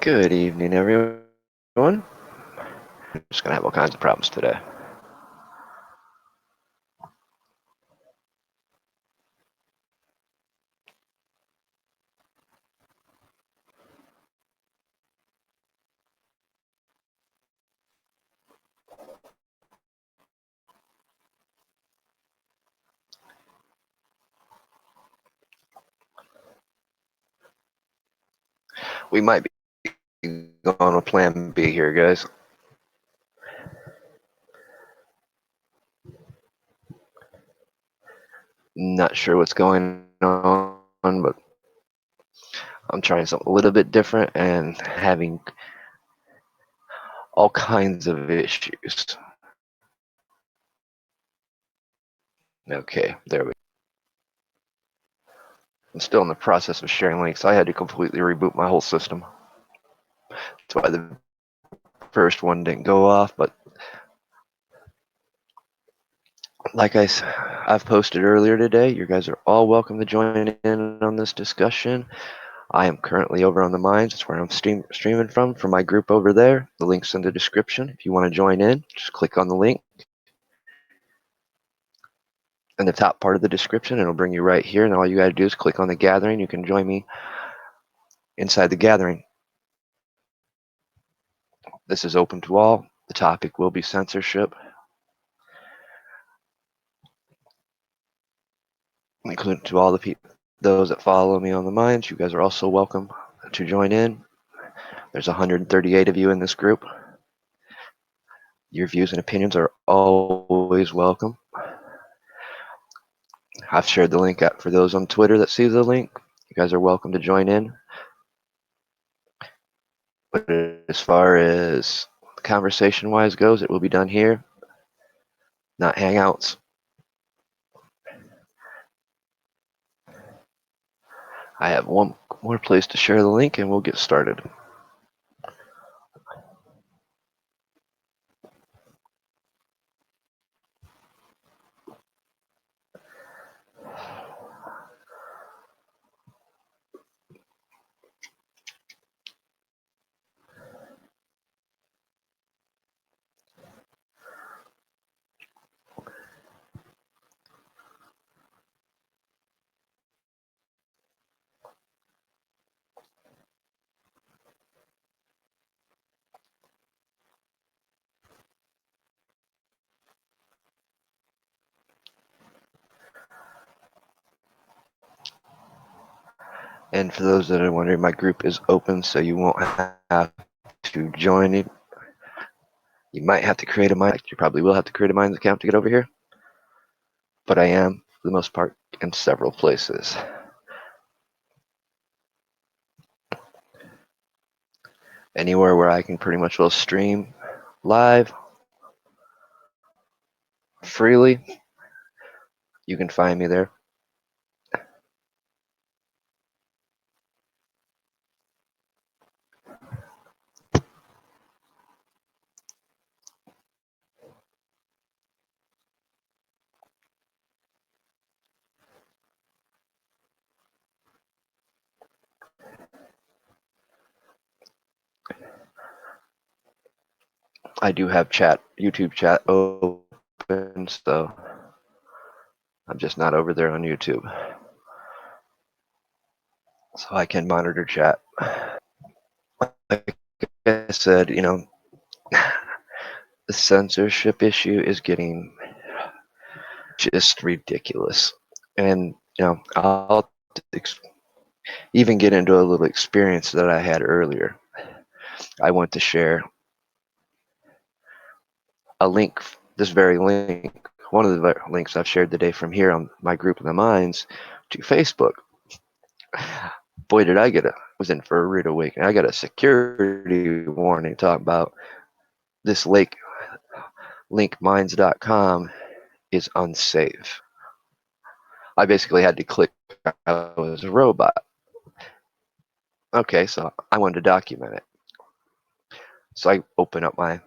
Good evening, everyone. I'm just gonna have all kinds of problems today. We might be going with Plan B here, guys. Not sure what's going on, but I'm trying something a little bit different and having all kinds of issues. Okay, there we go. I'm still in the process of sharing links. I had to completely reboot my whole system. That's why the first one didn't go off, but like I've posted earlier today, you guys are all welcome to join in on this discussion. I am currently over on the Minds. That's where I'm streaming from my group over there. The link's in the description. If you want to join in, just click on the link in the top part of the description. It'll bring you right here, and all you got to do is click on the gathering. You can join me inside the gathering. This is open to all. The topic will be censorship, including to all the people, those that follow me on the Minds. You guys are also welcome to join in. There's 138 of you in this group. Your views and opinions are always welcome. I've shared the link out for those on Twitter that see the link. You guys are welcome to join in. But as far as conversation-wise goes, it will be done here, not Hangouts. I have one more place to share the link, and we'll get started. And for those that are wondering, my group is open, so you won't have to join it. You might have to create a Minds. You probably will have to create a Minds account to get over here. But I am, for the most part, in several places. Anywhere where I can pretty much will stream live freely, you can find me there. I do have YouTube chat open, so I'm just not over there on YouTube. So I can monitor chat. Like I said, the censorship issue is getting just ridiculous. And, I'll even get into a little experience that I had earlier. I went to share a link, this very link, one of the links I've shared today from here on my group in the Minds to Facebook. Boy, did I was in for a rude awakening. I got a security warning talking about this link minds.com is unsafe. I basically had to click I was a robot. Okay, so I wanted to document it. So I open up my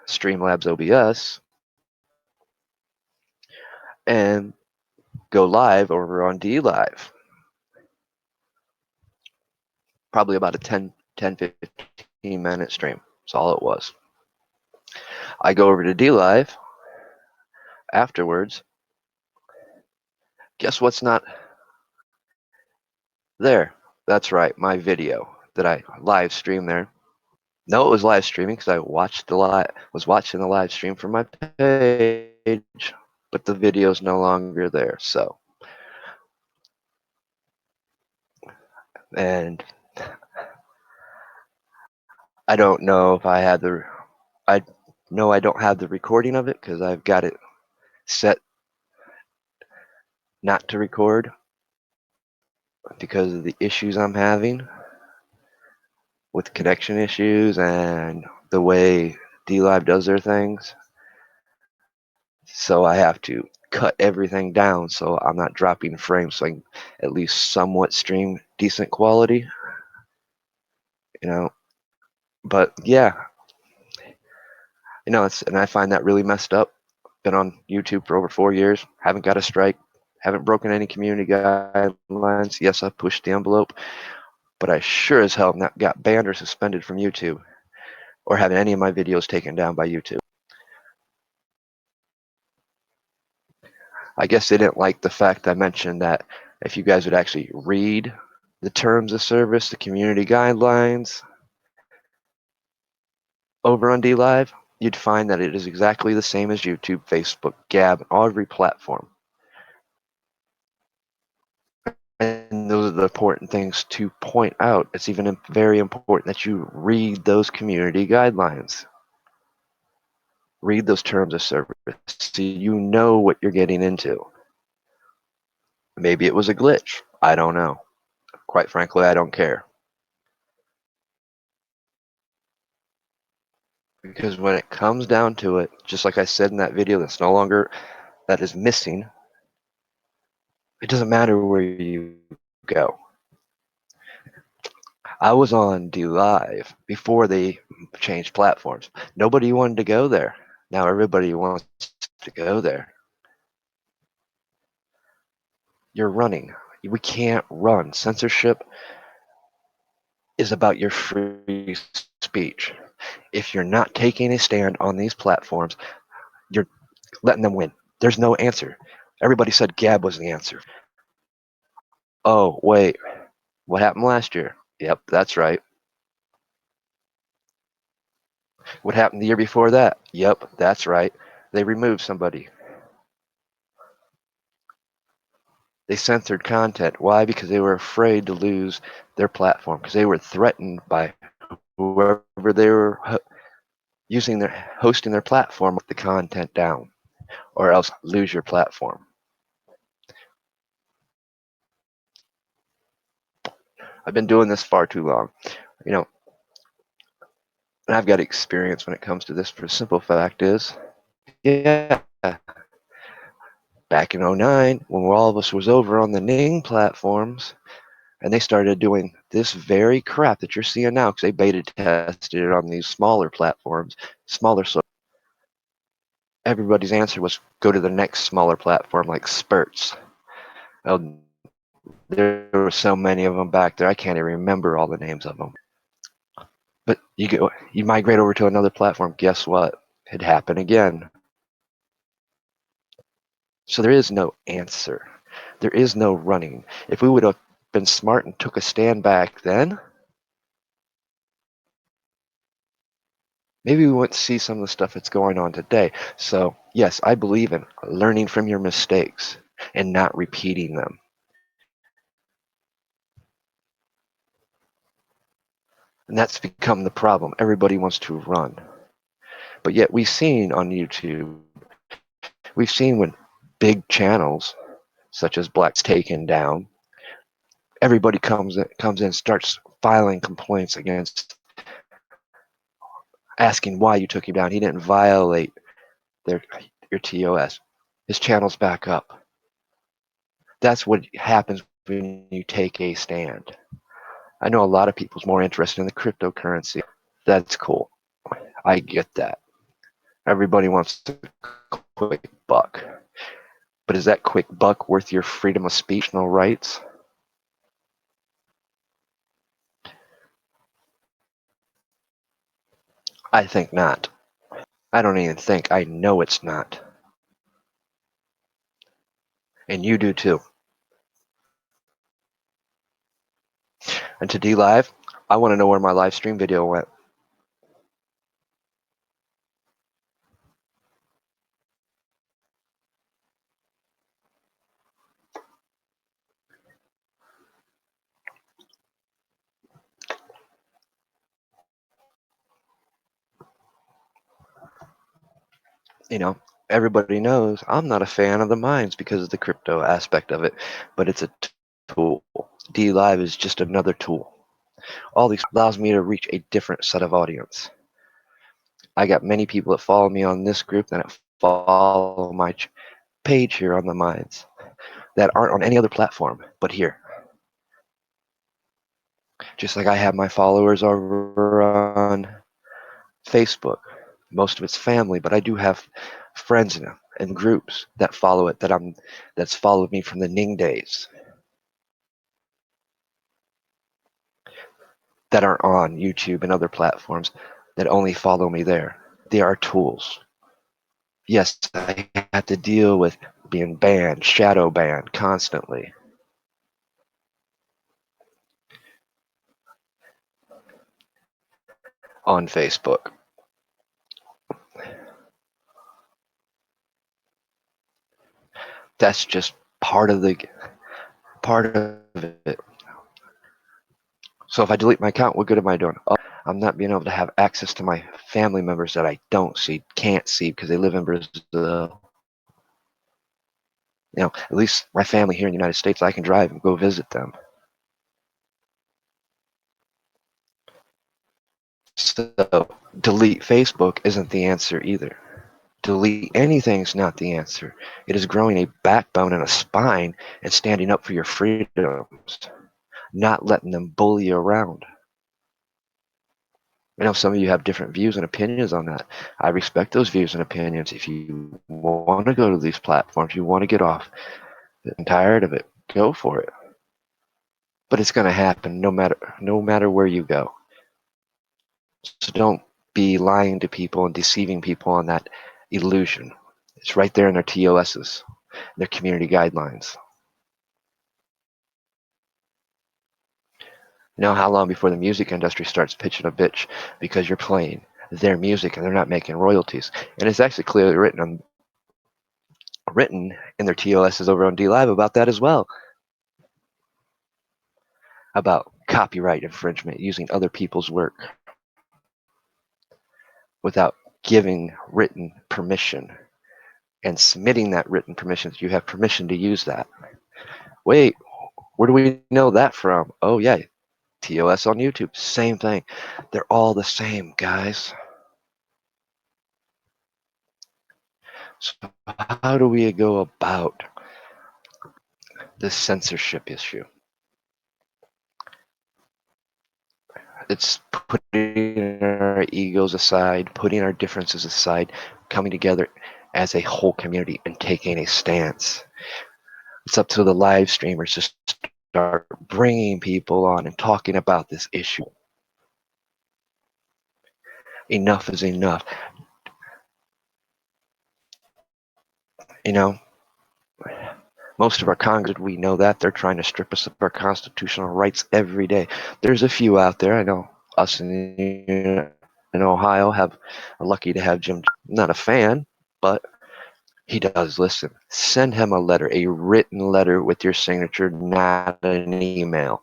Streamlabs OBS and go live over on DLive. Probably about a 10, 15-minute stream. That's all it was. I go over to DLive afterwards. Guess what's not there? That's right, my video that I live streamed there. No, it was live streaming because I was watching the live stream from my page, but the video's no longer there. So, and I don't know if I know I don't have the recording of it because I've got it set not to record because of the issues I'm having with connection issues and the way DLive does their things. So I have to cut everything down so I'm not dropping frames so I can at least somewhat stream decent quality, you know. But yeah, and I find that really messed up. Been on YouTube for over 4 years, haven't got a strike, haven't broken any community guidelines. Yes, I pushed the envelope, but I sure as hell not got banned or suspended from YouTube or having any of my videos taken down by YouTube. I guess they didn't like the fact I mentioned that if you guys would actually read the terms of service, the community guidelines over on DLive, you'd find that it is exactly the same as YouTube, Facebook, Gab, every platform. And those are the important things to point out. It's even very important that you read those community guidelines. Read those terms of service so you know what you're getting into. Maybe it was a glitch. I don't know. Quite frankly, I don't care. Because when it comes down to it, just like I said in that video that is missing, it doesn't matter where you go. I was on DLive before they changed platforms. Nobody wanted to go there. Now everybody wants to go there. You're running. We can't run. Censorship is about your free speech. If you're not taking a stand on these platforms, you're letting them win. There's no answer. Everybody said Gab was the answer. Oh, wait. What happened last year? Yep, that's right. What happened the year before that? Yep, that's right. They removed somebody. They censored content. Why? Because they were afraid to lose their platform, because they were threatened by whoever they were hosting their platform with the content down, or else lose your platform. I've been doing this far too long, you know, and I've got experience when it comes to this. For the simple fact is, yeah, back in 09, when all of us was over on the Ning platforms, and they started doing this very crap that you're seeing now, because they beta tested it on these smaller platforms, so everybody's answer was go to the next smaller platform like Spurts. Well, there were so many of them back there, I can't even remember all the names of them. But you migrate over to another platform, guess what? It happened again. So there is no answer. There is no running. If we would have been smart and took a stand back then, maybe we wouldn't see some of the stuff that's going on today. So yes, I believe in learning from your mistakes and not repeating them. And that's become the problem. Everybody wants to run. But yet we've seen on YouTube, we've seen when big channels such as Black's taken down, everybody comes in, starts filing complaints against, asking why you took him down. He didn't violate your TOS. His channel's back up. That's what happens when you take a stand. I know a lot of people's more interested in the cryptocurrency. That's cool. I get that. Everybody wants a quick buck. But is that quick buck worth your freedom of speech and rights? I think not. I don't even think. I know it's not. And you do too. And to D Live, I want to know where my live stream video went. You know, everybody knows I'm not a fan of the mines because of the crypto aspect of it, but it's a tool. D Live is just another tool. All these allows me to reach a different set of audience. I got many people that follow me on this group that follow my page here on the mines that aren't on any other platform but here. Just like I have my followers over on Facebook. Most of it's family, but I do have friends and groups that follow it that's followed me from the Ning days that aren't on YouTube and other platforms that only follow me there. They are tools. Yes, I have to deal with being banned, shadow banned constantly on Facebook. That's just part of it. So if I delete my account, what good am I doing? Oh, I'm not being able to have access to my family members that I don't see, can't see because they live in Brazil. At least my family here in the United States, I can drive and go visit them. So delete Facebook isn't the answer either. Delete anything's not the answer. It is growing a backbone and a spine and standing up for your freedoms, not letting them bully you around. I know some of you have different views and opinions on that. I respect those views and opinions. If you want to go to these platforms, you want to get off, I'm tired of it, go for it. But it's going to happen no matter where you go. So don't be lying to people and deceiving people on that illusion. It's right there in their TOSs, their community guidelines. You know how long before the music industry starts pitching a bitch because you're playing their music and they're not making royalties? And it's actually clearly written in their TOSs over on D Live about that as well, about copyright infringement using other people's work without giving written permission and submitting that written permission that you have permission to use that. Wait, where do we know that from? Oh yeah, TOS on YouTube, same thing. They're all the same, guys. So how do we go about this censorship issue? It's putting our egos aside, putting our differences aside, coming together as a whole community and taking a stance. It's up to the live streamers to start bringing people on and talking about this issue. Enough is enough. You know, most of our Congress, we know that they're trying to strip us of our constitutional rights every day. There's a few out there. I know us in Ohio are lucky to have Jim. Not a fan, but he does listen. Send him a letter, a written letter with your signature, not an email.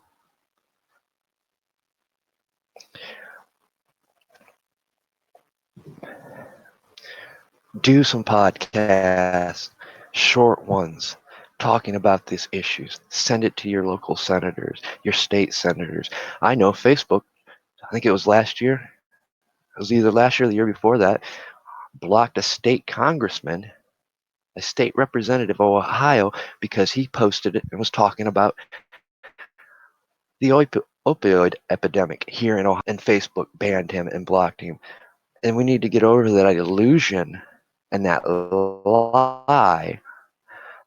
Do some podcasts, short ones, talking about these issues. Send it to your local senators, your state senators. I know Facebook, I think it was last year, it was either last year or the year before that, blocked a state congressman, a state representative of Ohio, because he posted it and was talking about the opioid epidemic here in Ohio, and Facebook banned him and blocked him. And we need to get over that illusion and that lie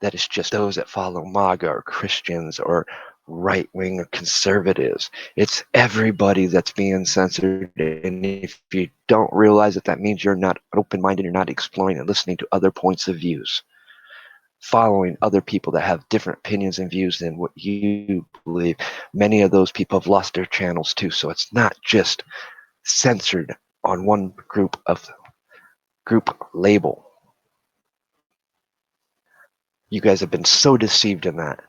that it's just those that follow MAGA or Christians or right-wing conservatives. It's everybody that's being censored, and if you don't realize it, that means you're not open-minded, you're not exploring and listening to other points of views, following other people that have different opinions and views than what you believe. Many of those people have lost their channels too, so it's not just censored on one group label. You guys have been so deceived in that.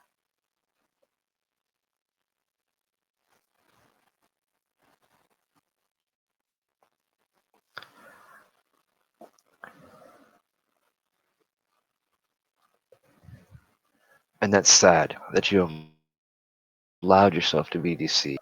And that's sad that you have allowed yourself to be deceived.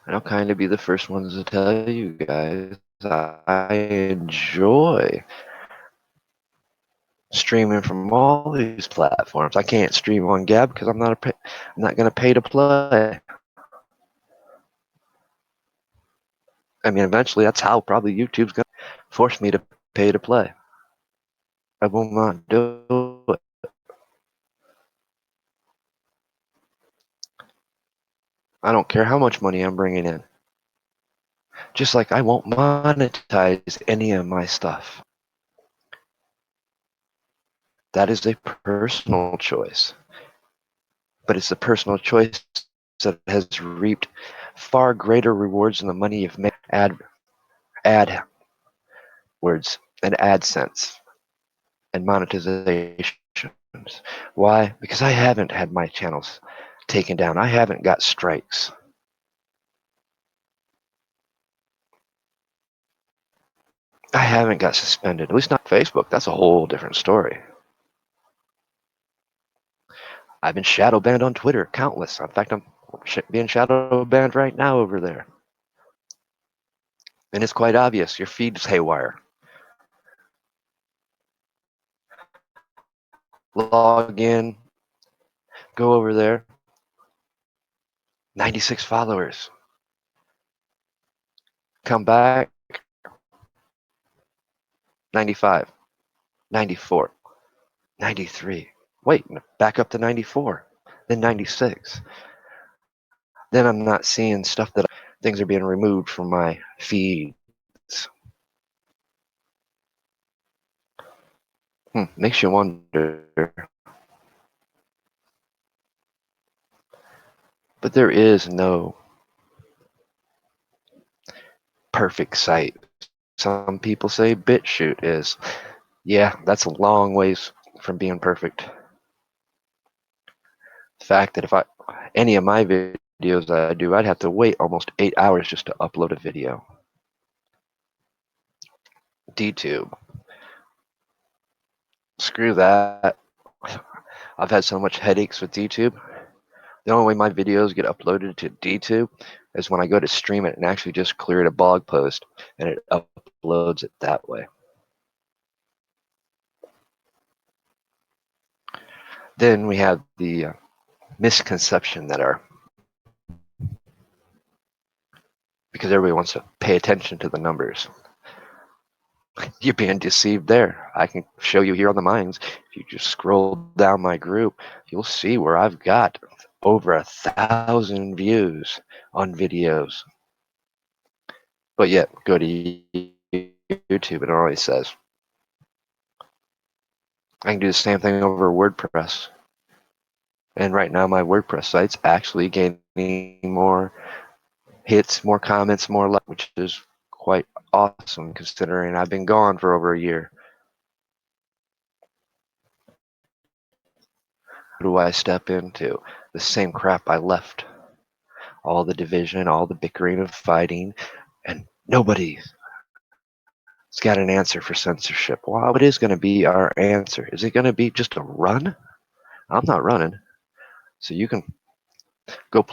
And I'll kind of be the first ones to tell you guys I enjoy streaming from all these platforms. I can't stream on Gab because I'm not going to pay to play. I mean, eventually that's how probably YouTube's going to force me to pay to play. I will not do it. I don't care how much money I'm bringing in. Just like I won't monetize any of my stuff. That is a personal choice. But it's a personal choice that has reaped far greater rewards than the money you've made. Ad words and AdSense and monetizations. Why? Because I haven't had my channels taken down. I haven't got strikes. I haven't got suspended. At least not Facebook. That's a whole different story. I've been shadow banned on Twitter, countless. In fact, I'm being shadow banned right now over there. And it's quite obvious. Your feed's haywire. Log in. Go over there. 96 followers. Come back. 95. 94. 93. Wait, back up to 94. Then 96. Then I'm not seeing stuff that things are being removed from my feeds. Makes you wonder. But there is no perfect site. Some people say BitChute is. Yeah, that's a long ways from being perfect. The fact that if any of my videos I do, I'd have to wait almost 8 hours just to upload a video. DTube. Screw that. I've had so much headaches with DTube. The only way my videos get uploaded to DTube is when I go to stream it and actually just clear a blog post and it uploads it that way. Then we have the misconception that because everybody wants to pay attention to the numbers. You're being deceived there. I can show you here on the Minds. If you just scroll down my group, you'll see where I've got over 1,000 views on videos. But yet, go to YouTube and it always says. I can do the same thing over WordPress. And right now my WordPress site's actually gaining more hits, more comments, more likes, which is quite awesome considering I've been gone for over a year. Who do I step into? The same crap I left. All the division, all the bickering and fighting, and nobody's got an answer for censorship. Well, what is going to be our answer? Is it going to be just a run? I'm not running. So you can go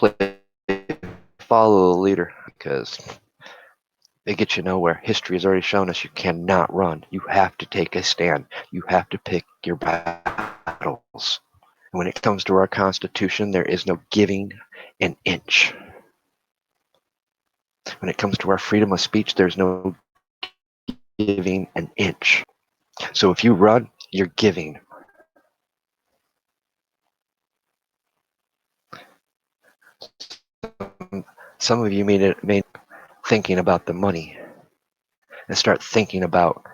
follow the leader because they get you nowhere. History has already shown us you cannot run. You have to take a stand. You have to pick your battles. And when it comes to our Constitution, there is no giving an inch. When it comes to our freedom of speech, there's no giving an inch. So if you run, you're giving. Some of you may thinking about the money and start thinking about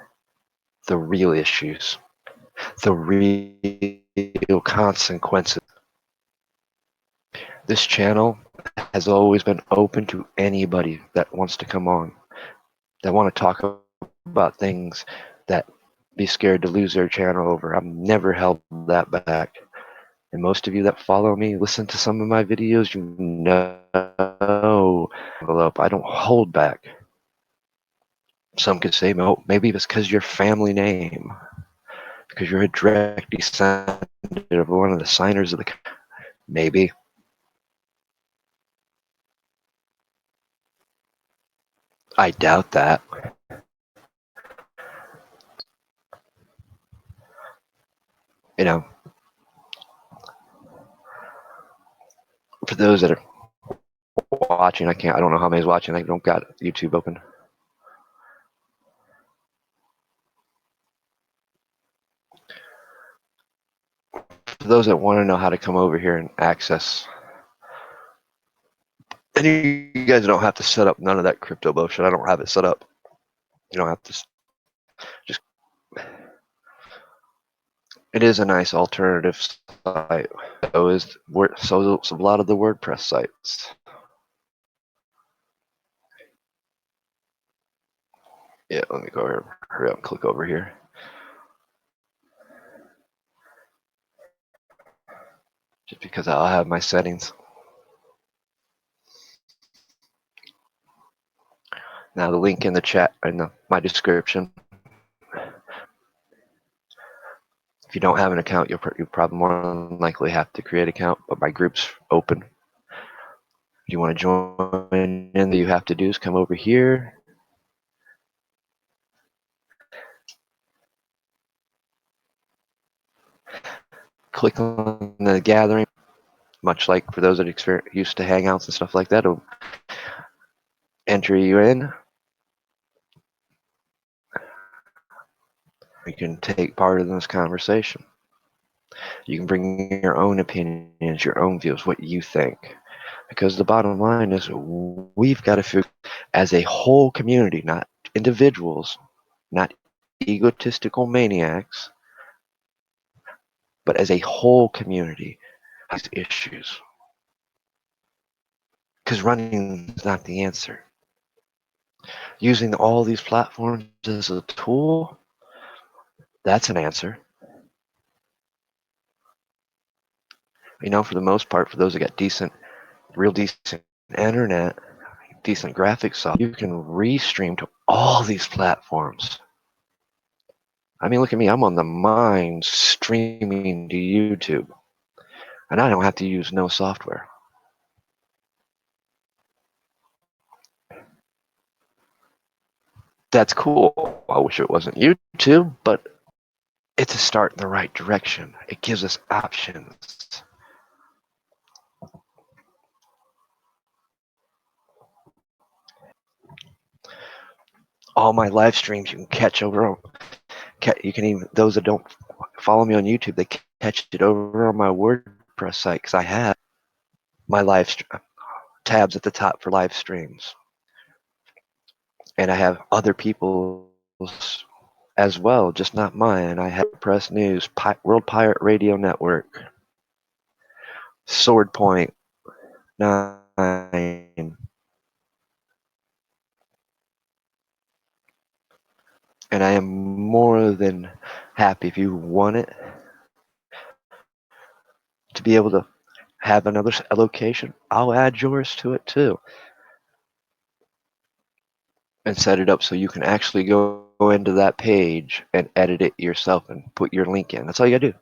the real issues, the real consequences. This channel has always been open to anybody that wants to come on, that want to talk about things that be scared to lose their channel over. I've never held that back. And most of you that follow me, listen to some of my videos, you know, I don't hold back. Some could say, oh, maybe it's because your family name, because you're a direct descendant of one of the signers of the. Maybe. I doubt that. You know, for those that are watching, I don't know how many's watching. I don't got YouTube open. For those that want to know how to come over here and access, and you guys don't have to set up none of that crypto bullshit. I don't have it set up. You don't have to. Just. It is a nice alternative site. So is a lot of the WordPress sites. Yeah, let me go here. Hurry up and click over here. Just because I'll have my settings. Now the link in the chat in my description. If you don't have an account, you'll probably more than likely have to create an account, but my group's open. If you want to join in, all you have to do is come over here. Click on the gathering, much like for those that used to hangouts and stuff like that. It'll enter you in. You can take part in this conversation. You can bring your own opinions, your own views, what you think. Because the bottom line is we've got to figure as a whole community, not individuals, not egotistical maniacs, but as a whole community, these issues. Because running is not the answer. Using all these platforms as a tool, that's an answer. You know, for the most part, for those that got real decent internet, decent graphics software, you can restream to all these platforms. I mean, look at me. I'm on the mine streaming to YouTube. And I don't have to use no software. That's cool. I wish it wasn't YouTube, but it's a start in the right direction. It gives us options. All my live streams you can catch over. You can even, those that don't follow me on YouTube, they catch it over on my WordPress site because I have my tabs at the top for live streams. And I have other people's as well, just not mine. I have Press News, World Pirate Radio Network, Sword Point 9. And I am more than happy if you want it to be able to have another location. I'll add yours to it too. And set it up so you can actually go into that page and edit it yourself and put your link in. That's all you gotta do.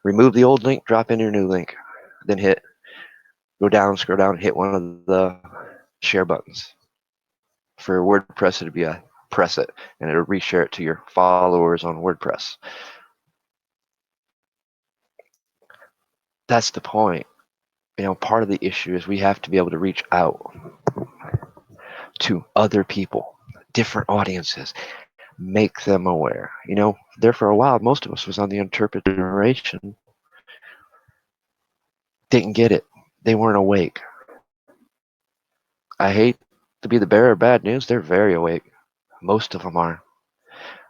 Remove the old link, drop in your new link, then go down, scroll down, hit one of the share buttons. For WordPress, it'd be press it, and it'll reshare it to your followers on WordPress. That's the point. Part of the issue is we have to be able to reach out to other people, different audiences, make them aware. There for a while, most of us was on the interpret generation, didn't get it. They weren't awake. I hate to be the bearer of bad news. They're very awake. Most of them are.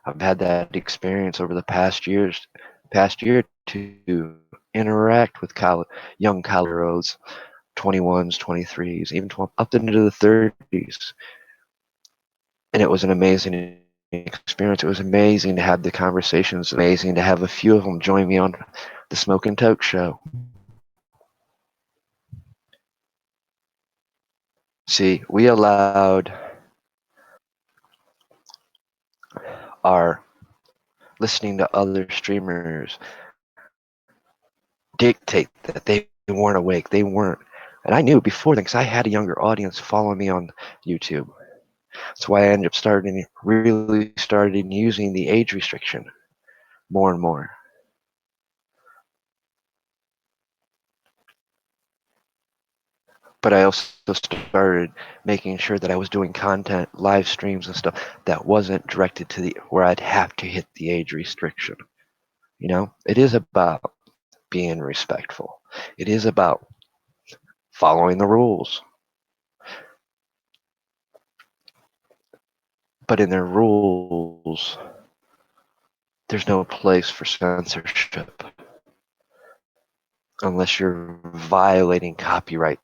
I've had that experience over the past year to interact with young college 21s, 23s, even up into the 30s. And it was an amazing experience. It was amazing to have the conversations, amazing to have a few of them join me on the Smoke and Toke show. See, we allowed our listening to other streamers dictate that they weren't awake. They weren't. And I knew before then because I had a younger audience following me on YouTube. That's why I ended up really started using the age restriction more and more. But I also started making sure that I was doing content, live streams and stuff that wasn't directed to where I'd have to hit the age restriction. It is about being respectful. It is about following the rules. But in their rules, there's no place for censorship unless you're violating copyright.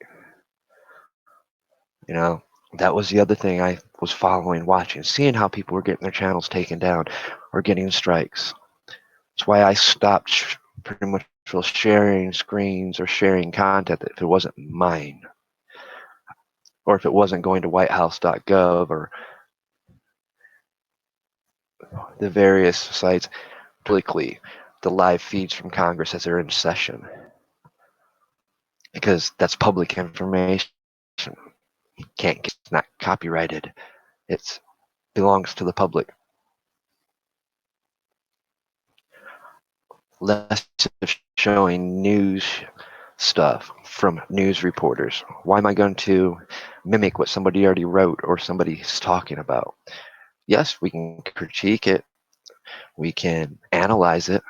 That was the other thing I was following, watching, seeing how people were getting their channels taken down or getting strikes. That's why I stopped pretty much sharing screens or sharing content if it wasn't mine, or if it wasn't going to whitehouse.gov or the various sites, publicly, the live feeds from Congress as they're in session, because that's public information. It's not copyrighted. It belongs to the public. Less of showing news stuff from news reporters. Why am I going to mimic what somebody already wrote or somebody's talking about? Yes, we can critique it, we can analyze it,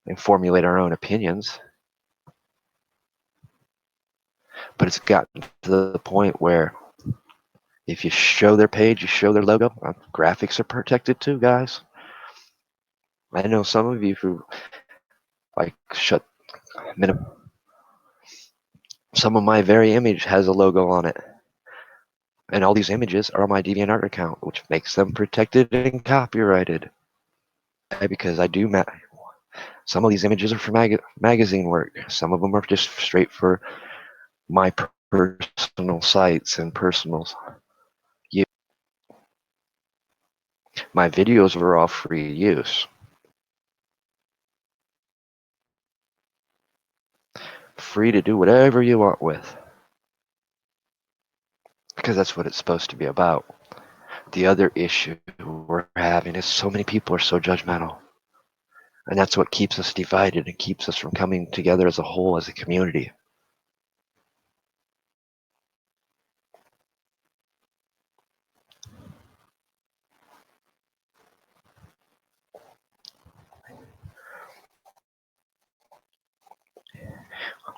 and formulate our own opinions. But it's gotten to the point where if you show their page, you show their logo, graphics are protected too, guys. I know some of you who some of my very image has a logo on it. And all these images are on my DeviantArt account, which makes them protected and copyrighted. Because I do some of these images are for magazine work. Some of them are just straight for my personal sites and personal use. My videos are all free use. Free to do whatever you want with. Because that's what it's supposed to be about. The other issue we're having is so many people are so judgmental. And that's what keeps us divided and keeps us from coming together as a whole, as a community.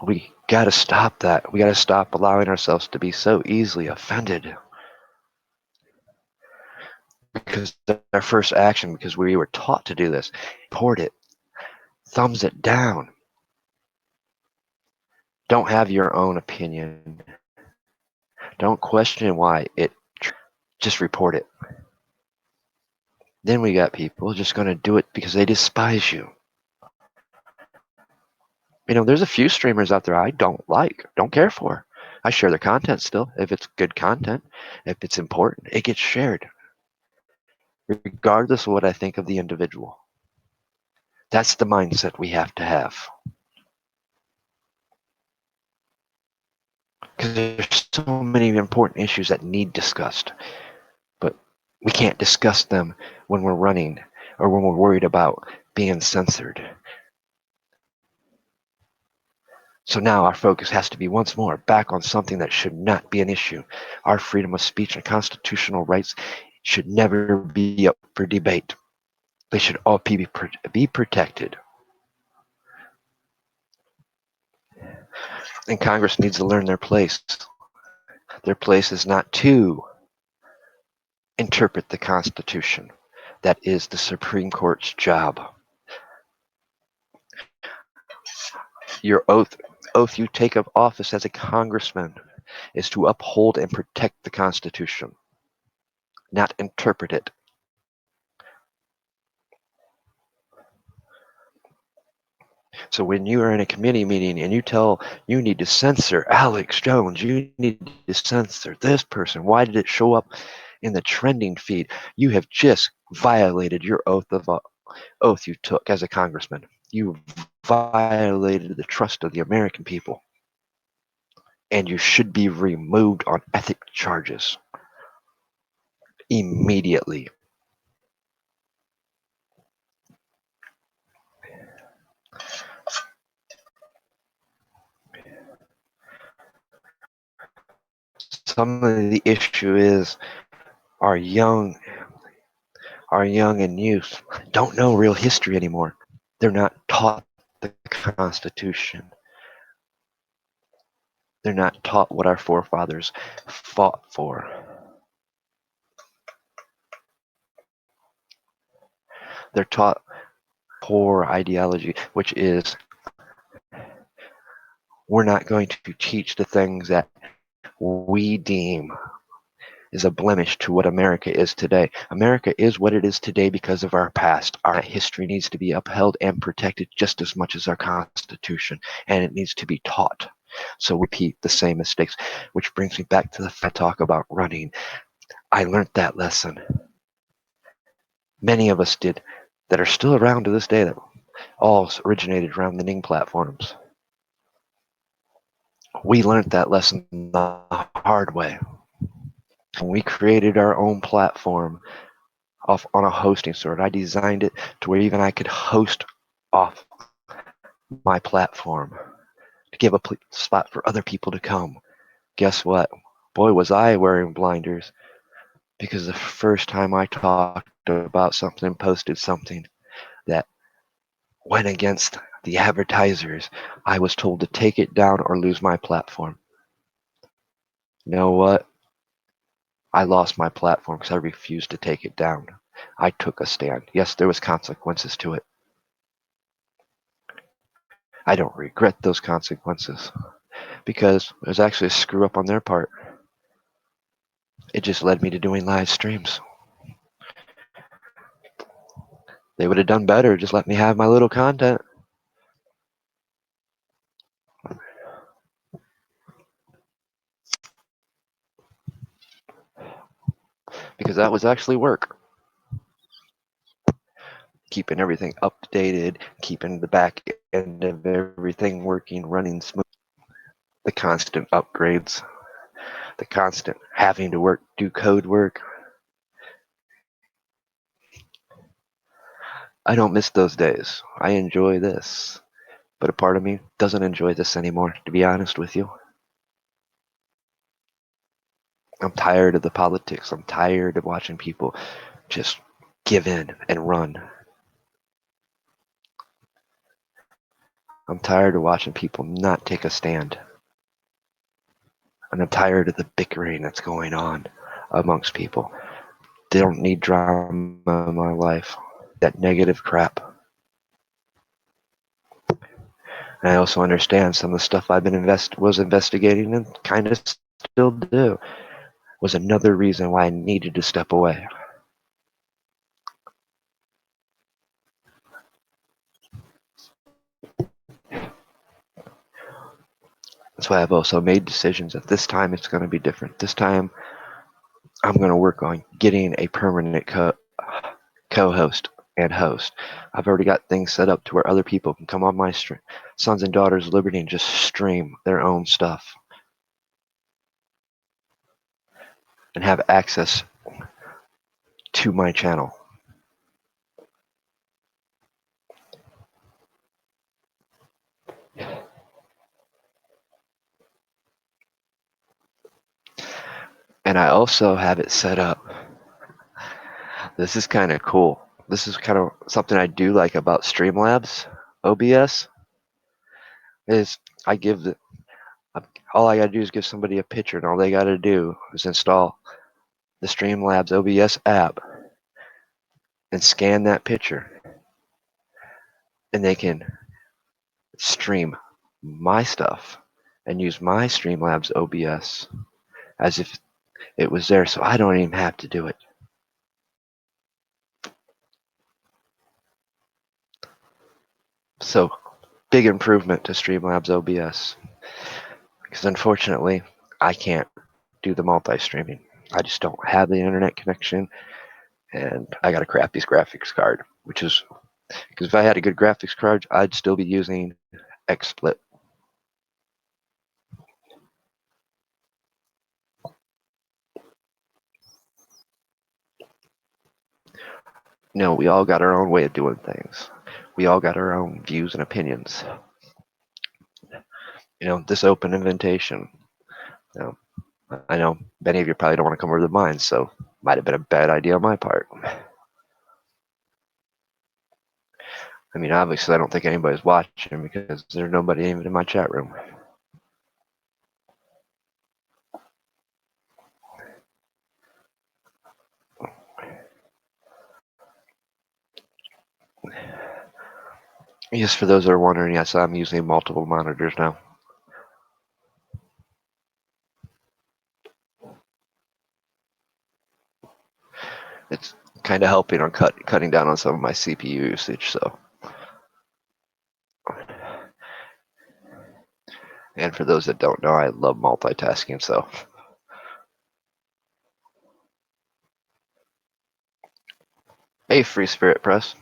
We got to stop that. We got to stop allowing ourselves to be so easily offended. Because our first action, because we were taught to do this, report it, thumbs it down. Don't have your own opinion. Don't question why just report it. Then we got people just going to do it because they despise you. There's a few streamers out there I don't care for. I share their content still. If it's good content, if it's important, it gets shared, regardless of what I think of the individual. That's the mindset we have to have. Because there's so many important issues that need discussed, but we can't discuss them when we're running or when we're worried about being censored. So now our focus has to be once more back on something that should not be an issue. Our freedom of speech and constitutional rights should never be up for debate. They should all be protected. And Congress needs to learn their place. Their place is not to interpret the Constitution. That is the Supreme Court's job. Your oath you take of office as a congressman is to uphold and protect the Constitution, not interpret it. So when you are in a committee meeting and you tell you need to censor Alex Jones, you need to censor this person, why did it show up in the trending feed? You have just violated your oath you took as a congressman. You violated the trust of the American people. And you should be removed on ethics charges immediately. Some of the issue is our young and youth don't know real history anymore. They're not taught the Constitution. They're not taught what our forefathers fought for. They're taught poor ideology, which is we're not going to teach the things that we deem is a blemish to what America is today. America is what it is today because of our past. Our history needs to be upheld and protected just as much as our Constitution, and it needs to be taught. So repeat the same mistakes, which brings me back to the talk about running. I learned that lesson. Many of us did that are still around to this day that all originated around the Ning platforms. We learned that lesson the hard way. We created our own platform off on a hosting server. I designed it to where even I could host off my platform to give a spot for other people to come. Guess what? Boy, was I wearing blinders, because the first time I talked about something, posted something that went against the advertisers, I was told to take it down or lose my platform. You know what? I lost my platform because I refused to take it down. I took a stand. Yes, there was consequences to it. I don't regret those consequences because it was actually a screw up on their part. It just led me to doing live streams. They would have done better. Just let me have my little content. Because that was actually work. Keeping everything updated, keeping the back end of everything working, running smooth. The constant upgrades, the constant having to do code work. I don't miss those days. I enjoy this. But a part of me doesn't enjoy this anymore, to be honest with you. I'm tired of the politics. I'm tired of watching people just give in and run. I'm tired of watching people not take a stand. And I'm tired of the bickering that's going on amongst people. They don't need drama in my life. That negative crap. And I also understand some of the stuff I've been was investigating and kind of still do was another reason why I needed to step away. That's why I've also made decisions that this time it's going to be different. This time I'm going to work on getting a permanent co-host and host. I've already got things set up to where other people can come on my Sons and Daughters of Liberty and just stream their own stuff and have access to my channel. And I also have it set up. This is kind of cool. This is kind of something I do like about Streamlabs OBS is I give the all I gotta do is give somebody a picture, and all they gotta do is install the Streamlabs OBS app and scan that picture, and they can stream my stuff and use my Streamlabs OBS as if it was there, so I don't even have to do it. So, big improvement to Streamlabs OBS. Because unfortunately, I can't do the multi-streaming. I just don't have the internet connection, and I got a crappy graphics card, which is because if I had a good graphics card, I'd still be using XSplit. No, we all got our own way of doing things. We all got our own views and opinions. This open invitation. You know, I know many of you probably don't want to come over to mine, so might have been a bad idea on my part. I mean, obviously, I don't think anybody's watching because there's nobody even in my chat room. Just for those that are wondering, yes, I'm using multiple monitors now. It's kind of helping on cutting down on some of my CPU usage. So, and for those that don't know, I love multitasking. So, hey, Free Spirit Press.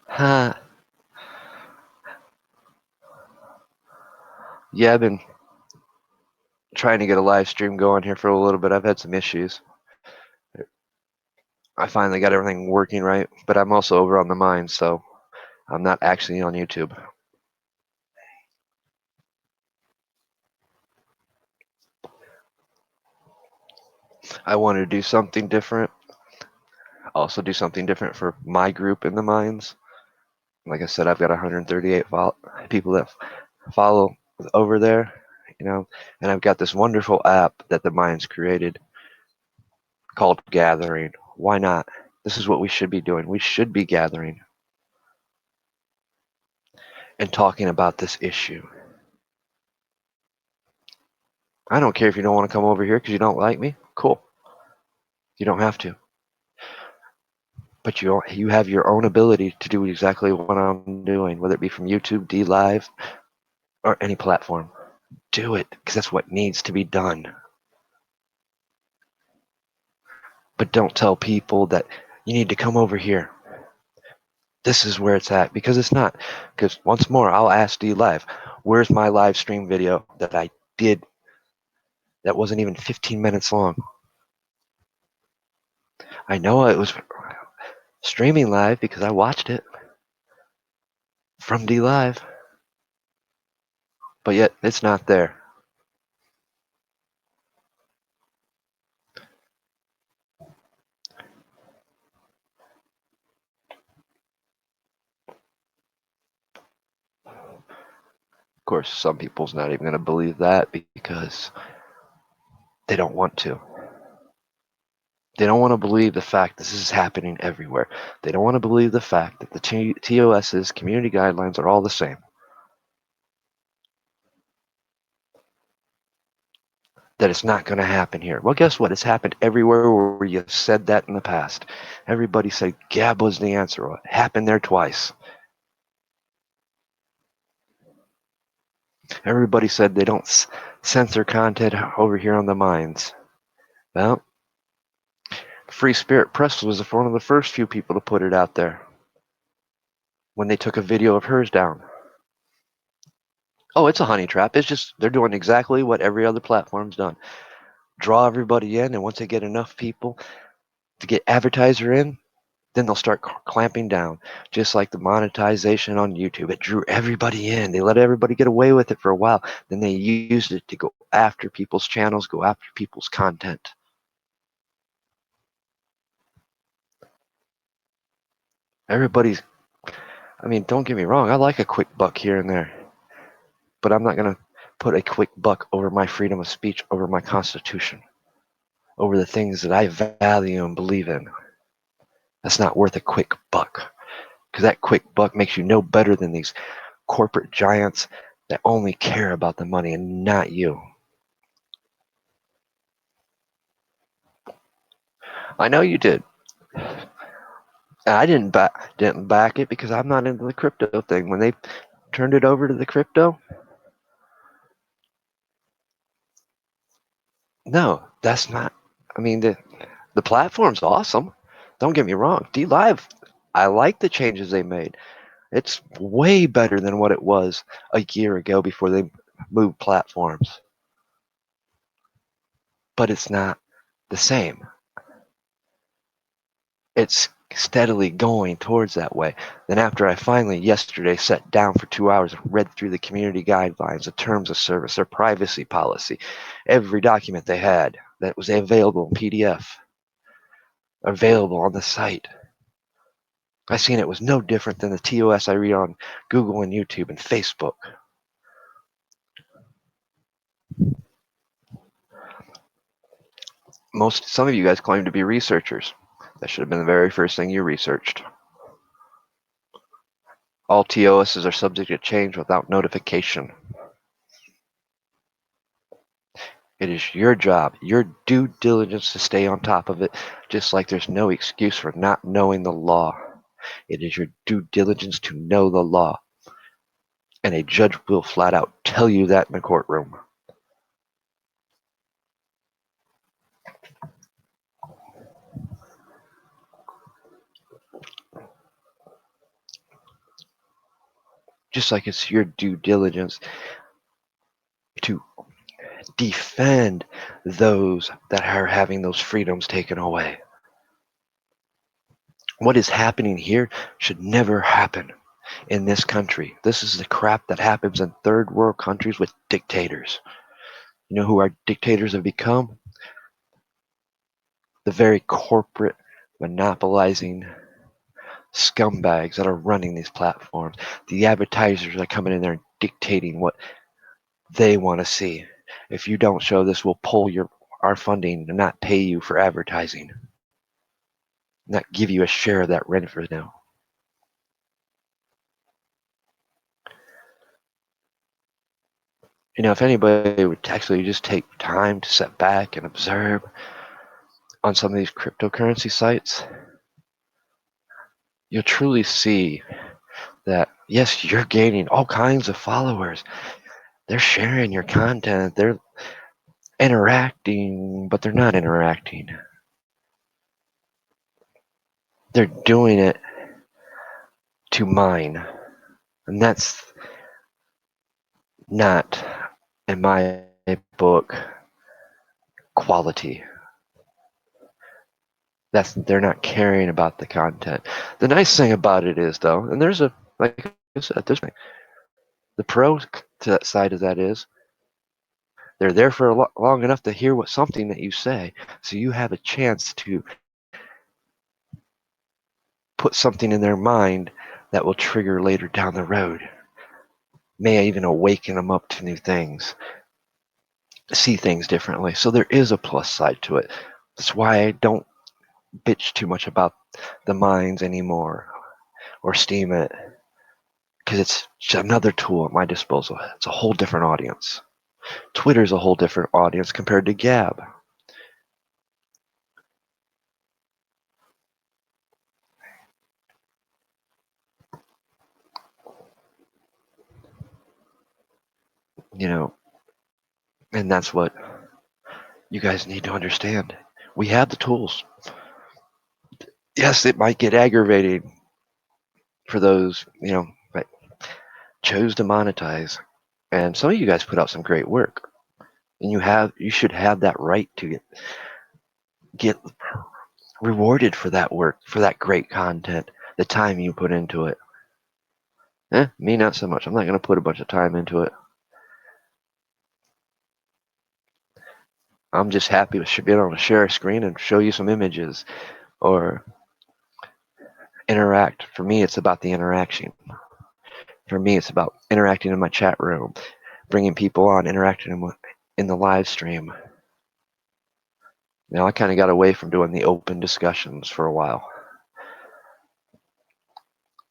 Huh. Yeah, I've been trying to get a live stream going here for a little bit. I've had some issues. I finally got everything working right, but I'm also over on the mine, so I'm not actually on YouTube. I wanted to do something different. Also do something different for my group in the mines. Like I said, I've got 138 people that follow over there, and I've got this wonderful app that the mines created called Gathering. Why not? This is what we should be doing. We should be gathering and talking about this issue. I don't care if you don't want to come over here because you don't like me. Cool. You don't have to. But you have your own ability to do exactly what I'm doing, whether it be from YouTube, D Live, or any platform. Do it, because that's what needs to be done. But don't tell people that you need to come over here. This is where it's at, because it's not. Because once more, I'll ask D Live, where's my live stream video that I did that wasn't even 15 minutes long? I know it was streaming live because I watched it from D Live, but yet it's not there. Of course, some people's not even going to believe that because they don't want to. They don't want to believe the fact this is happening everywhere. They don't want to believe the fact that the TOS's community guidelines are all the same. That it's not going to happen here. Well, guess what? It's happened everywhere where you said that in the past. Everybody said Gab was the answer. Well, it happened there twice. Everybody said they don't censor content over here on the mines. Well, Free Spirit Press was one of the first few people to put it out there when they took a video of hers down. Oh, it's a honey trap. It's just they're doing exactly what every other platform's done. Draw everybody in, and once they get enough people to get advertiser in, Then they'll start clamping down, just like the monetization on YouTube. It drew everybody in. They let everybody get away with it for a while. Then they used it to go after people's channels, go after people's content. Everybody's, I mean, don't get me wrong, I like a quick buck here and there, but I'm not going to put a quick buck over my freedom of speech, over my Constitution, over the things that I value and believe in. That's not worth a quick buck, because that quick buck makes you no better than these corporate giants that only care about the money and not you. I know you did. I didn't back it because I'm not into the crypto thing. When they turned it over to the crypto, no, that's not. I mean, the platform's awesome. Don't get me wrong. D Live, I like the changes they made. It's way better than what it was a year ago before they moved platforms. But it's not the same. It's steadily going towards that way. Then after I finally yesterday sat down for 2 hours and read through the community guidelines, the terms of service, their privacy policy, every document they had that was available in PDF, available on the site. I seen it was no different than the TOS I read on Google and YouTube and Facebook. Some of you guys claim to be researchers. That should have been the very first thing you researched. All TOSs are subject to change without notification. It is your job, your due diligence to stay on top of it, just like there's no excuse for not knowing the law. It is your due diligence to know the law. And a judge will flat out tell you that in the courtroom. Just like it's your due diligence to defend those that are having those freedoms taken away. What is happening here should never happen in this country. This is the crap that happens in third world countries with dictators. You know who our dictators have become? The very corporate, monopolizing scumbags that are running these platforms. The advertisers are coming in there and dictating what they want to see. If you don't show this, we'll pull our funding and not pay you for advertising. Not give you a share of that revenue. You know, if anybody would actually just take time to sit back and observe on some of these cryptocurrency sites, you'll truly see that, yes, you're gaining all kinds of followers. They're sharing your content. They're interacting, but they're not interacting. They're doing it to mine. And that's not, in my book, quality. They're not caring about the content. The nice thing about it is, though, and like I said, the pro to that side of that is they're there for long enough to hear something that you say, so you have a chance to put something in their mind that will trigger later down the road. May even awaken them up to new things, see things differently. So there is a plus side to it. That's why I don't bitch too much about the mines anymore or steam it, because it's just another tool at my disposal. It's a whole different audience. Twitter's a whole different audience compared to Gab. You know, and that's what you guys need to understand. We have the tools. Yes, it might get aggravating for those, that chose to monetize. And some of you guys put out some great work. And you should have that right to get rewarded for that work, for that great content, the time you put into it. Me, not so much. I'm not going to put a bunch of time into it. I'm just happy to be able to share a screen and show you some images or interact. For me, it's about the interaction. For me, it's about interacting in my chat room, bringing people on, interacting in the live stream. I kind of got away from doing the open discussions for a while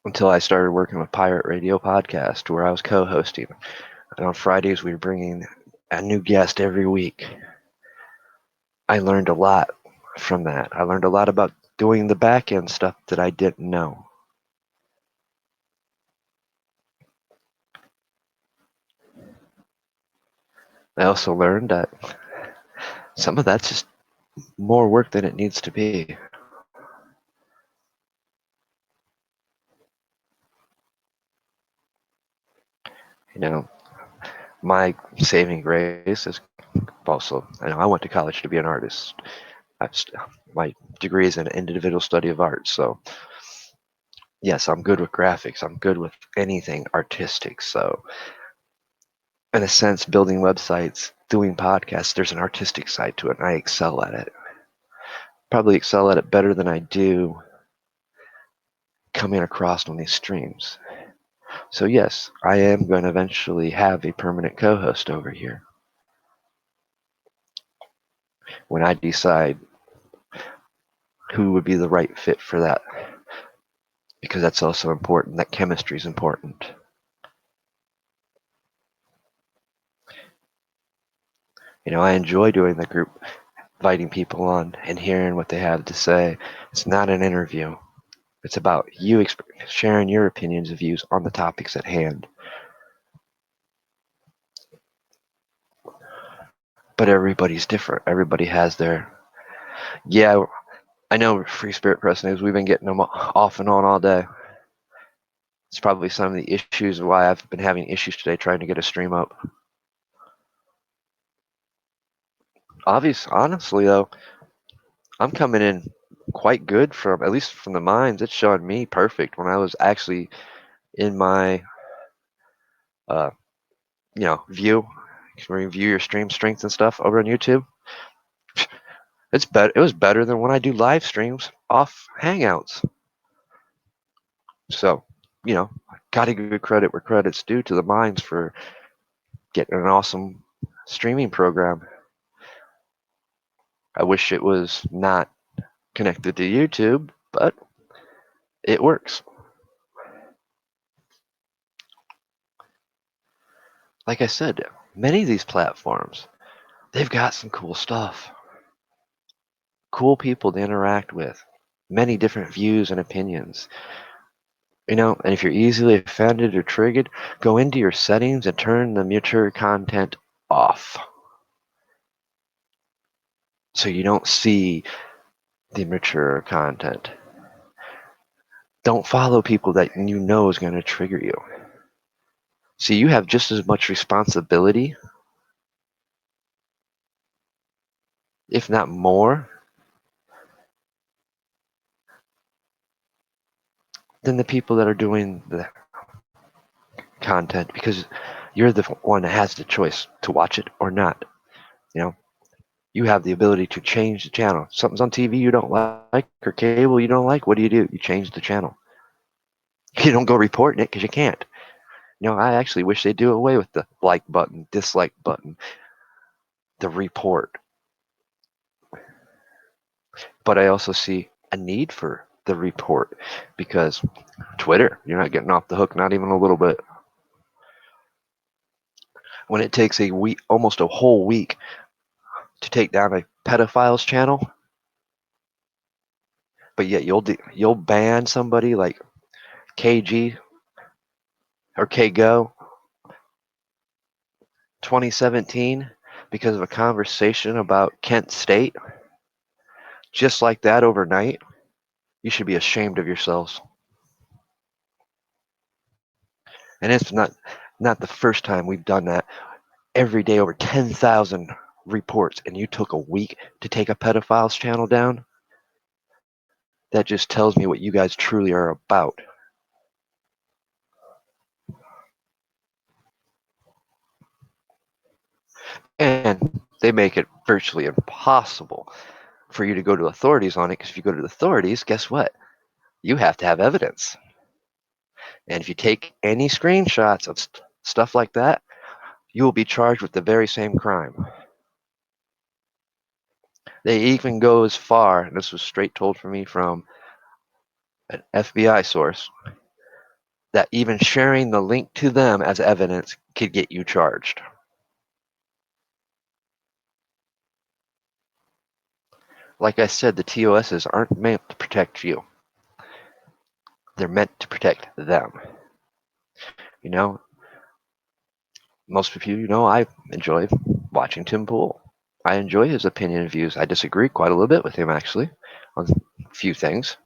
until I started working with Pirate Radio Podcast, where I was co-hosting. And on Fridays, we were bringing a new guest every week. I learned a lot from that. I learned a lot about doing the back end stuff that I didn't know. I also learned that some of that's just more work than it needs to be. My saving grace is also, I went to college to be an artist. My degree is in individual study of art, so yes, I'm good with graphics. I'm good with anything artistic. So, in a sense, building websites, doing podcasts, there's an artistic side to it, and I excel at it. Probably excel at it better than I do coming across on these streams. So, yes, I am going to eventually have a permanent co host over here when I decide who would be the right fit for that, because that's also important. That chemistry is important. I enjoy doing the group, inviting people on and hearing what they have to say. It's not an interview. It's about you sharing your opinions and views on the topics at hand. But everybody's different. Everybody has their. Yeah, I know Free Spirit Press News. We've been getting them off and on all day. It's probably some of the issues why I've been having issues today trying to get a stream up. Honestly, though, I'm coming in quite good from, at least from the mines. It's showing me perfect when I was actually in my, uh, view, where you view your stream strength and stuff over on YouTube. It was better than when I do live streams off Hangouts. So, gotta give credit where credit's due to the mines for getting an awesome streaming program. I wish it was not connected to YouTube, but it works. Like I said, many of these platforms, they've got some cool stuff. Cool people to interact with. Many different views and opinions. And if you're easily offended or triggered, go into your settings and turn the mature content off. So you don't see the mature content. Don't follow people that you know is going to trigger you. See, you have just as much responsibility, if not more, than the people that are doing the content, because you're the one that has the choice to watch it or not. You have the ability to change the channel. Something's on TV you don't like or cable you don't like. What do? You change the channel. You don't go reporting it because you can't. I actually wish they'd do away with the like button, dislike button, the report. But I also see a need for the report because Twitter, you're not getting off the hook, not even a little bit. When it takes a week, almost a whole week, to take down a pedophiles channel, but yet you'll ban somebody like KG or KGO 2017 because of a conversation about Kent State, just like that overnight. You should be ashamed of yourselves. And it's not the first time we've done that. Every day over 10,000 reports, and you took a week to take a pedophiles channel down. That just tells me what you guys truly are about. And they make it virtually impossible for you to go to authorities on it, because if you go to the authorities, guess what? You have to have evidence. And if you take any screenshots of stuff like that, you will be charged with the very same crime. They even go as far, and this was straight told for me from an FBI source, that even sharing the link to them as evidence could get you charged. Like I said, the TOSs aren't meant to protect you. They're meant to protect them. You know, most of you know I enjoy watching Tim Pool. I enjoy his opinion and views. I disagree quite a little bit with him, actually, on a few things.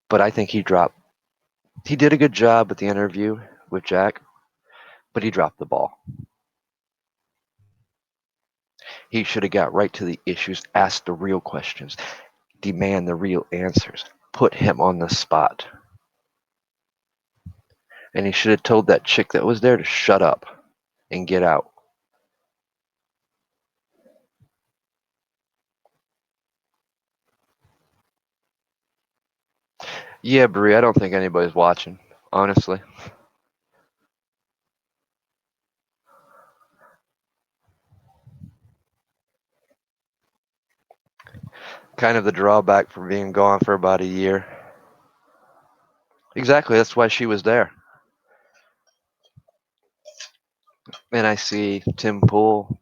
But I think he did a good job with the interview with Jack, but he dropped the ball. He should have got right to the issues, asked the real questions, demand the real answers, put him on the spot. And he should have told that chick that was there to shut up and get out. Yeah, Brie, I don't think anybody's watching, honestly. Kind of the drawback for being gone for about a year. Exactly, that's why she was there. And I see Tim Pool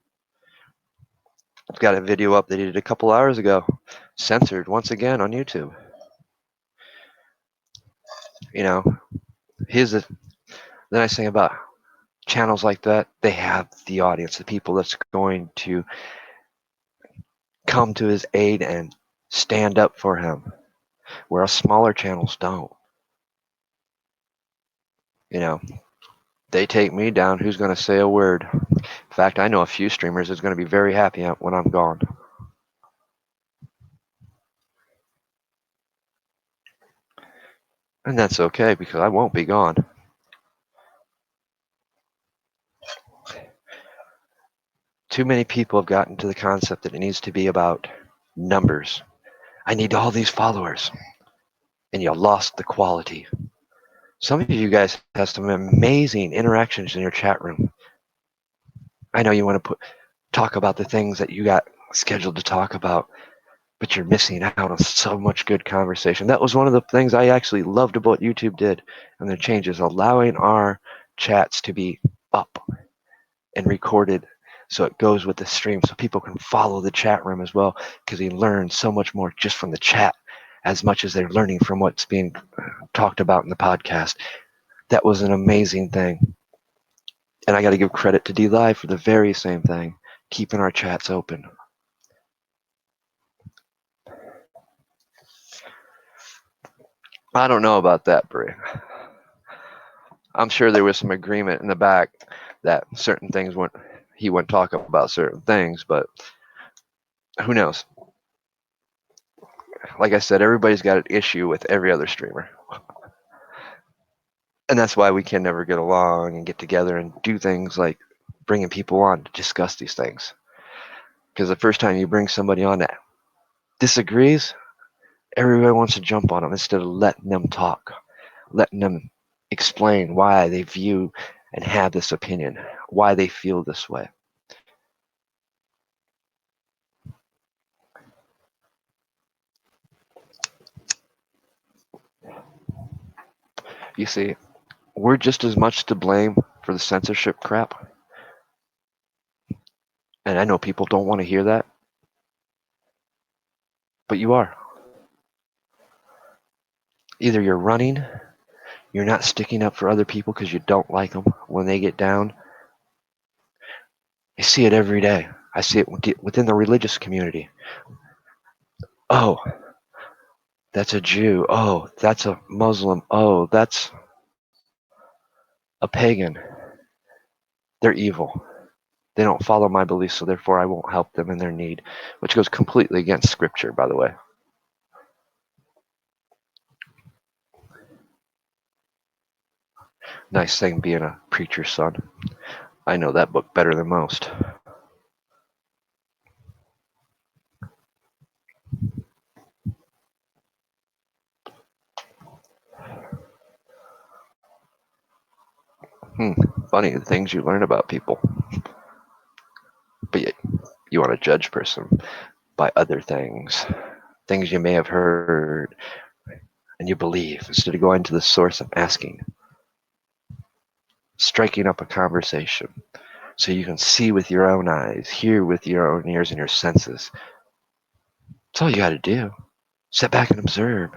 got a video up that he did a couple hours ago, censored once again on YouTube. You know, here's the nice thing about channels like that, they have the audience, the people that's going to come to his aid and stand up for him, whereas smaller channels don't. You know, they take me down, who's going to say a word? In fact, I know a few streamers that's going to be very happy when I'm gone. And that's okay, because I won't be gone. Too many people have gotten to the concept that it needs to be about numbers. I need all these followers. And you lost the quality. Some of you guys have some amazing interactions in your chat room. I know you want to talk about the things that you got scheduled to talk about, but you're missing out on so much good conversation. That was one of the things I actually loved about YouTube did, and the changes, allowing our chats to be up and recorded so it goes with the stream, so people can follow the chat room as well, because they learn so much more just from the chat as much as they're learning from what's being talked about in the podcast. That was an amazing thing. And I got to give credit to D-Live for the very same thing, keeping our chats open. I don't know about that, Brie. I'm sure there was some agreement in the back that certain things he wouldn't talk about certain things, but who knows? Like I said, everybody's got an issue with every other streamer. And that's why we can never get along and get together and do things like bringing people on to discuss these things. Because the first time you bring somebody on that disagrees, everybody wants to jump on them instead of letting them talk, letting them explain why they view and have this opinion, why they feel this way. You see, we're just as much to blame for the censorship crap. And I know people don't want to hear that, but you are. Either you're running, you're not sticking up for other people because you don't like them when they get down. I see it every day. I see it within the religious community. Oh, that's a Jew. Oh, that's a Muslim. Oh, that's a pagan. They're evil. They don't follow my beliefs, so therefore I won't help them in their need, which goes completely against scripture, by the way. Nice thing being a preacher's son. I know that book better than most. Hmm, funny the things you learn about people. But you want to judge person by other things you may have heard and you believe, instead of going to the source and asking, striking up a conversation so you can see with your own eyes, hear with your own ears and your senses. That's all you got to do. Sit back and observe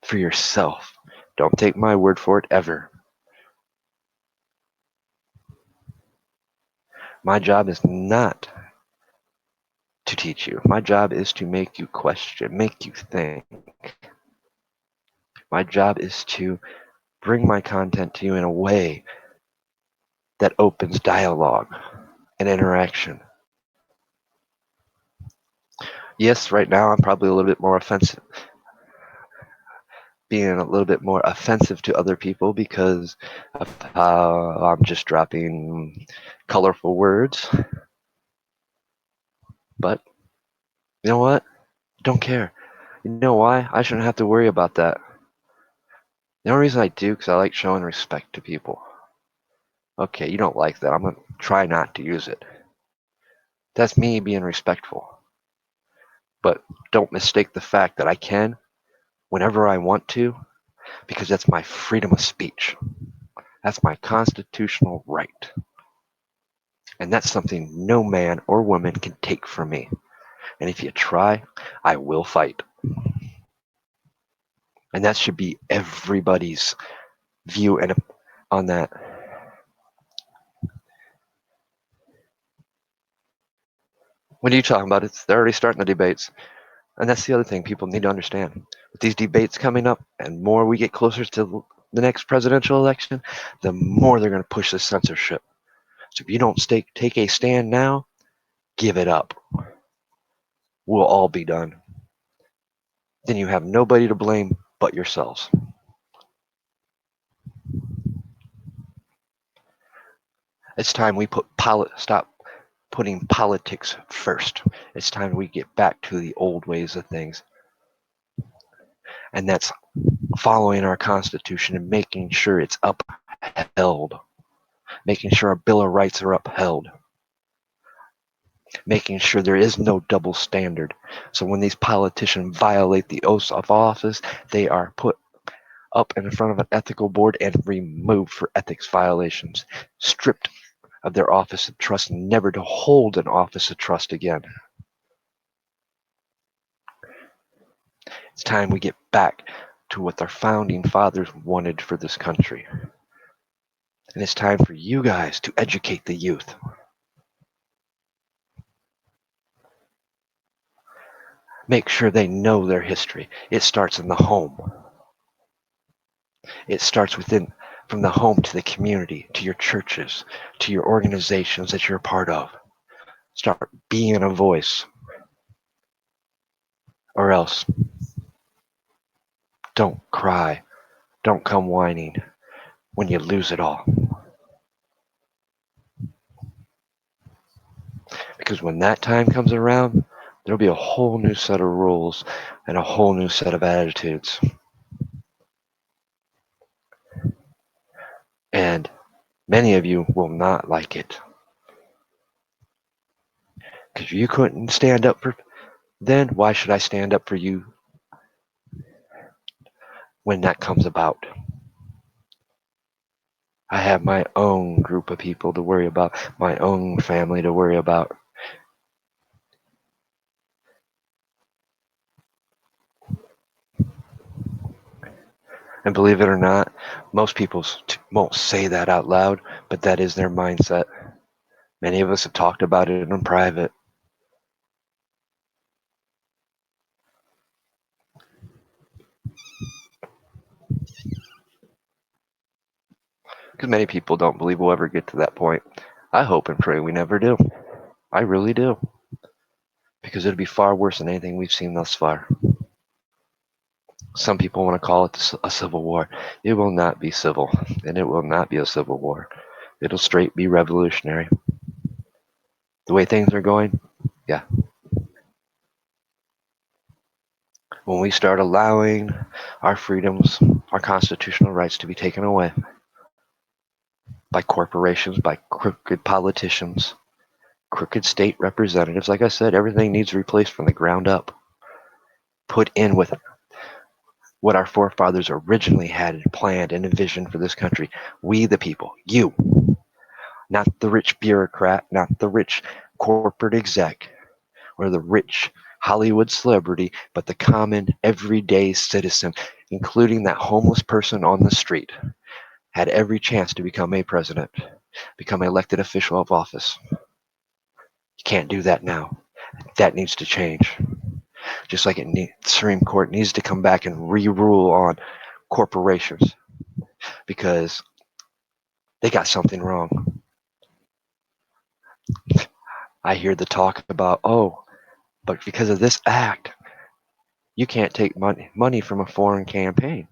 for yourself. Don't take my word for it ever. My job is not to teach you. My job is to make you question, make you think. My job is to bring my content to you in a way that opens dialogue and interaction. Yes, right now I'm probably a little bit more offensive, being a little bit more offensive to other people because of how I'm just dropping colorful words. But you know what? Don't care. You know why? I shouldn't have to worry about that. The only reason I do, because I like showing respect to people. Okay, you don't like that. I'm going to try not to use it. That's me being respectful. But don't mistake the fact that I can whenever I want to, because that's my freedom of speech. That's my constitutional right. And that's something no man or woman can take from me. And if you try, I will fight. And that should be everybody's view and on that. What are you talking about? They're already starting the debates. And that's the other thing people need to understand. With these debates coming up, and more we get closer to the next presidential election, the more they're going to push this censorship. So if you don't take a stand now, give it up. We'll all be done. Then you have nobody to blame but yourselves. It's time we stop putting politics first. It's time we get back to the old ways of things. And that's following our Constitution and making sure it's upheld. Making sure our Bill of Rights are upheld. Making sure there is no double standard. So when these politicians violate the oath of office, they are put up in front of an ethical board and removed for ethics violations, stripped of their office of trust, never to hold an office of trust again. It's time we get back to what our founding fathers wanted for this country. And it's time for you guys to educate the youth. Make sure they know their history. It starts in the home. It starts from the home to the community, to your churches, to your organizations that you're a part of. Start being a voice. Or else, don't cry. Don't come whining when you lose it all. Because when that time comes around, there'll be a whole new set of rules and a whole new set of attitudes. And many of you will not like it. Because you couldn't stand up for then, why should I stand up for you when that comes about? I have my own group of people to worry about, my own family to worry about. And believe it or not, most people won't say that out loud, but that is their mindset. Many of us have talked about it in private. Because many people don't believe we'll ever get to that point. I hope and pray we never do. I really do. Because it'd be far worse than anything we've seen thus far. Some people want to call it a civil war. It will not be civil, and it will not be a civil war. It'll straight be revolutionary. The way things are going, yeah. When we start allowing our freedoms, our constitutional rights to be taken away by corporations, by crooked politicians, crooked state representatives, like I said, everything needs replaced from the ground up. Put in with what our forefathers originally had planned and envisioned for this country. We, the people, you, not the rich bureaucrat, not the rich corporate exec or the rich Hollywood celebrity, but the common everyday citizen, including that homeless person on the street, had every chance to become a president, become an elected official of office. You can't do that now. That needs to change. Just like the Supreme Court needs to come back and re-rule on corporations because they got something wrong. I hear the talk about, oh, but because of this act, you can't take money from a foreign campaign,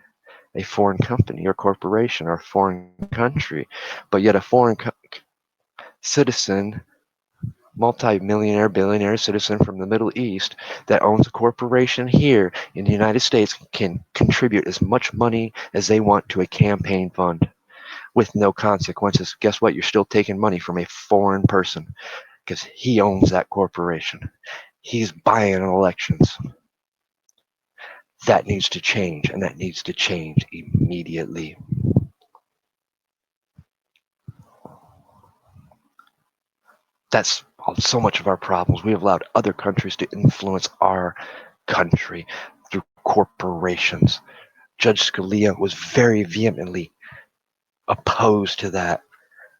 a foreign company or corporation or foreign country, but yet a foreign citizen, multi-millionaire, billionaire citizen from the Middle East that owns a corporation here in the United States can contribute as much money as they want to a campaign fund with no consequences. Guess what? You're still taking money from a foreign person because he owns that corporation. He's buying elections. That needs to change, and that needs to change immediately. That's so much of our problems. We have allowed other countries to influence our country through corporations. Judge Scalia was very vehemently opposed to that.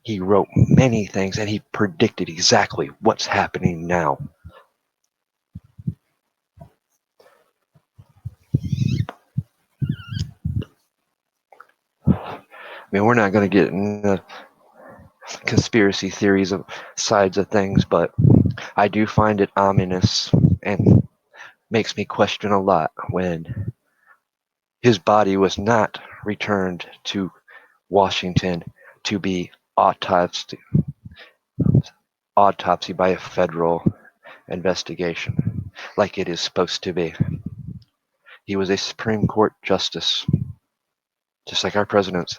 He wrote many things and he predicted exactly what's happening now. I mean, we're not going to get into conspiracy theories of sides of things, but I do find it ominous and makes me question a lot when his body was not returned to Washington to be autopsy by a federal investigation like it is supposed to be. He was a Supreme Court justice, just like our presidents.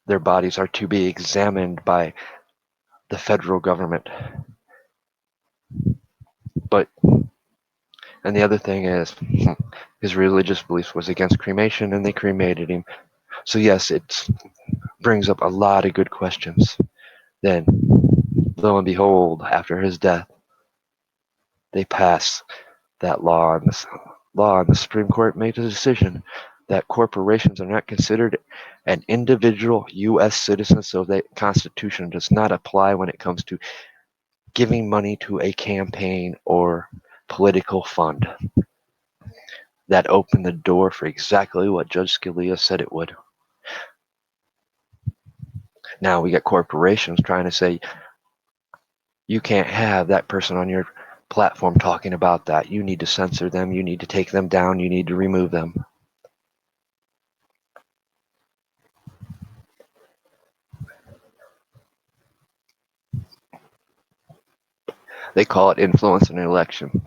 Their bodies are to be examined by the federal government. But, and the other thing is, his religious beliefs was against cremation and they cremated him. So yes, it brings up a lot of good questions. Then, lo and behold, after his death, they pass that law, and the Supreme Court made a decision that corporations are not considered an individual U.S. citizen, so the Constitution does not apply when it comes to giving money to a campaign or political fund. That opened the door for exactly what Judge Scalia said it would. Now we got corporations trying to say, you can't have that person on your platform talking about that. You need to censor them. You need to take them down. You need to remove them. They call it influencing an election.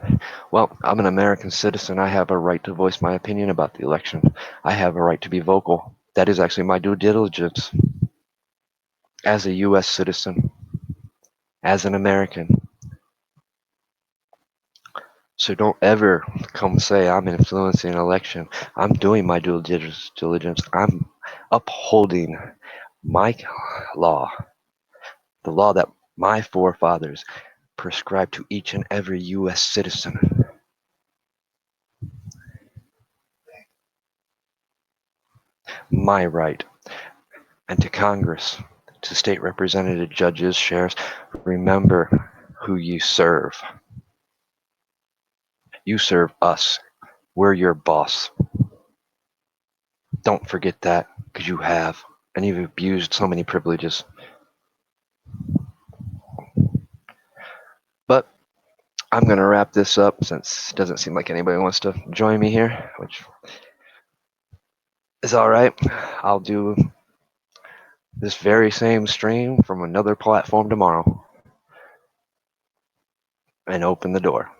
Well, I'm an American citizen. I have a right to voice my opinion about the election. I have a right to be vocal. That is actually my due diligence as a U.S. citizen, as an American. So don't ever come say I'm influencing an election. I'm doing my due diligence. I'm upholding my law, the law that my forefathers prescribed to each and every U.S. citizen. My right. And to Congress, to state representative judges, sheriffs, remember who you serve. You serve us. We're your boss. Don't forget that, because you have, and you've abused so many privileges. But I'm going to wrap this up since it doesn't seem like anybody wants to join me here, which is all right. I'll do this very same stream from another platform tomorrow and open the door.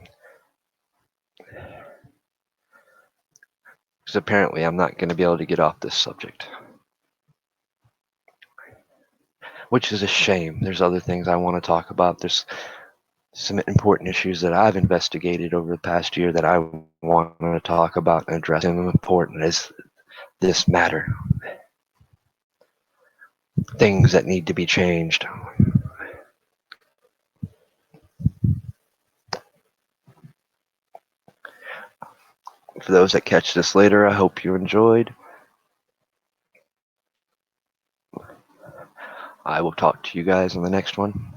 Because apparently I'm not going to be able to get off this subject, which is a shame. There's other things I want to talk about. There's some important issues that I've investigated over the past year that I want to talk about and address. And important as this matter, things that need to be changed. For those that catch this later, I hope you enjoyed. I will talk to you guys on the next one.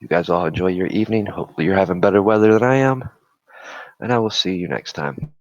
You guys all enjoy your evening. Hopefully you're having better weather than I am. And I will see you next time.